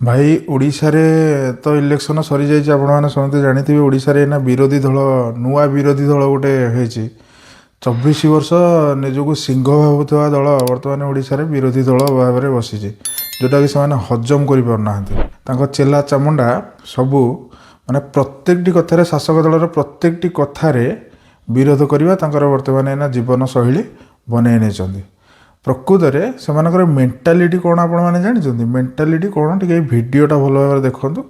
ଭାଇ ଓଡ଼ିଶାରେ ତ ଇଲେକ୍ସନ ସରିଯାଇଛି, ଆପଣମାନେ ସମସ୍ତେ ଜାଣିଥିବେ। ଓଡ଼ିଶାରେ ଏଇନା ବିରୋଧୀ ଦଳ, ନୂଆ ବିରୋଧୀ ଦଳ ଗୋଟେ ହେଇଛି। 24 ବର୍ଷ ନିଜକୁ ସିଂହ ଭାବୁଥିବା ଦଳ ବର୍ତ୍ତମାନ ଓଡ଼ିଶାରେ ବିରୋଧୀ ଦଳ ଭାବରେ ବସିଛି, ଯେଉଁଟାକି ସେମାନେ ହଜମ କରିପାରୁନାହାନ୍ତି। ତାଙ୍କ ଚେଲା ଚାମୁଣ୍ଡା ସବୁ ମାନେ ପ୍ରତ୍ୟେକଟି କଥାରେ, ଶାସକ ଦଳର ପ୍ରତ୍ୟେକଟି କଥାରେ ବିରୋଧ କରିବା ତାଙ୍କର ବର୍ତ୍ତମାନ ଏଇନା ଜୀବନଶୈଳୀ ବନେଇ ନେଇଛନ୍ତି। ପ୍ରକୃତରେ ସେମାନଙ୍କର ମେଣ୍ଟାଲିଟି କ'ଣ ଆପଣମାନେ ଜାଣିଛନ୍ତି? ମେଣ୍ଟାଲିଟି କ'ଣ ଟିକେ ଏଇ ଭିଡ଼ିଓଟା ଭଲ ଭାବରେ ଦେଖନ୍ତୁ,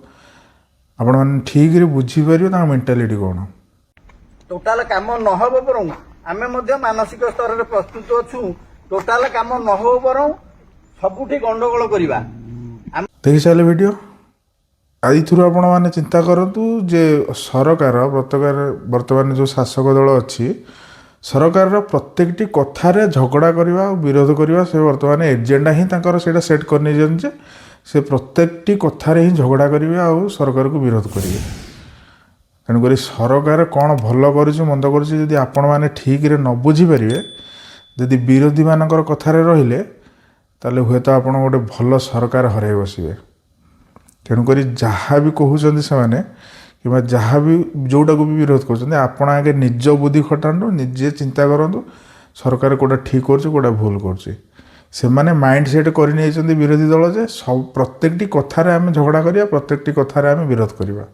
ଆପଣମାନେ ଠିକରେ ବୁଝିପାରିବେ ତାଙ୍କ ମେଣ୍ଟାଲିଟି କ'ଣ। ଟୋଟାଲ କାମ ନ ହେବ ବରଂ ଆମେ ମଧ୍ୟ ମାନସିକ ସ୍ତରରେ ପ୍ରସ୍ତୁତ ଅଛୁ। ଟୋଟାଲ କାମ ନ ହେବ ବରଂ ସବୁଠି ଗଣ୍ଡଗୋଳ କରିବା। ଦେଖିସାରିଲେ ଭିଡ଼ିଓ। ଏଇଥିରୁ ଆପଣମାନେ ଚିନ୍ତା କରନ୍ତୁ ଯେ ସରକାର ବର୍ତ୍ତମାନ ଯେଉଁ ଶାସକ ଦଳ ଅଛି, ସରକାରର ପ୍ରତ୍ୟେକଟି କଥାରେ ଝଗଡ଼ା କରିବା ଆଉ ବିରୋଧ କରିବା, ସେ ବର୍ତ୍ତମାନ ଏଜେଣ୍ଡା ହିଁ ତାଙ୍କର ସେଇଟା ସେଟ୍ କରିନେଇଛନ୍ତି ଯେ ସେ ପ୍ରତ୍ୟେକଟି କଥାରେ ହିଁ ଝଗଡ଼ା କରିବେ ଆଉ ସରକାରକୁ ବିରୋଧ କରିବେ। ତେଣୁକରି ସରକାର କ'ଣ ଭଲ କରୁଛି ମନ୍ଦ କରୁଛି ଯଦି ଆପଣମାନେ ଠିକରେ ନ ବୁଝିପାରିବେ, ଯଦି ବିରୋଧୀମାନଙ୍କର କଥାରେ ରହିଲେ, ତାହେଲେ ହୁଏତ ଆପଣ ଗୋଟେ ଭଲ ସରକାର ହରାଇ ବସିବେ। ତେଣୁକରି ଯାହା ବି କହୁଛନ୍ତି ସେମାନେ, କିମ୍ବା ଯାହା ବି ଯେଉଁଟାକୁ ବି ବିରୋଧ କରୁଛନ୍ତି, ଆପଣ ଆଗେ ନିଜ ବୁଦ୍ଧି ଖଟାନ୍ତୁ, ନିଜେ ଚିନ୍ତା କରନ୍ତୁ ସରକାର କେଉଁଟା ଠିକ୍ କରୁଛି କେଉଁଟା ଭୁଲ କରୁଛି। ସେମାନେ ମାଇଣ୍ଡ ସେଟ୍ କରିନେଇଛନ୍ତି ବିରୋଧୀ ଦଳ ଯେ ପ୍ରତ୍ୟେକଟି କଥାରେ ଆମେ ଝଗଡ଼ା କରିବା, ପ୍ରତ୍ୟେକଟି କଥାରେ ଆମେ ବିରୋଧ କରିବା।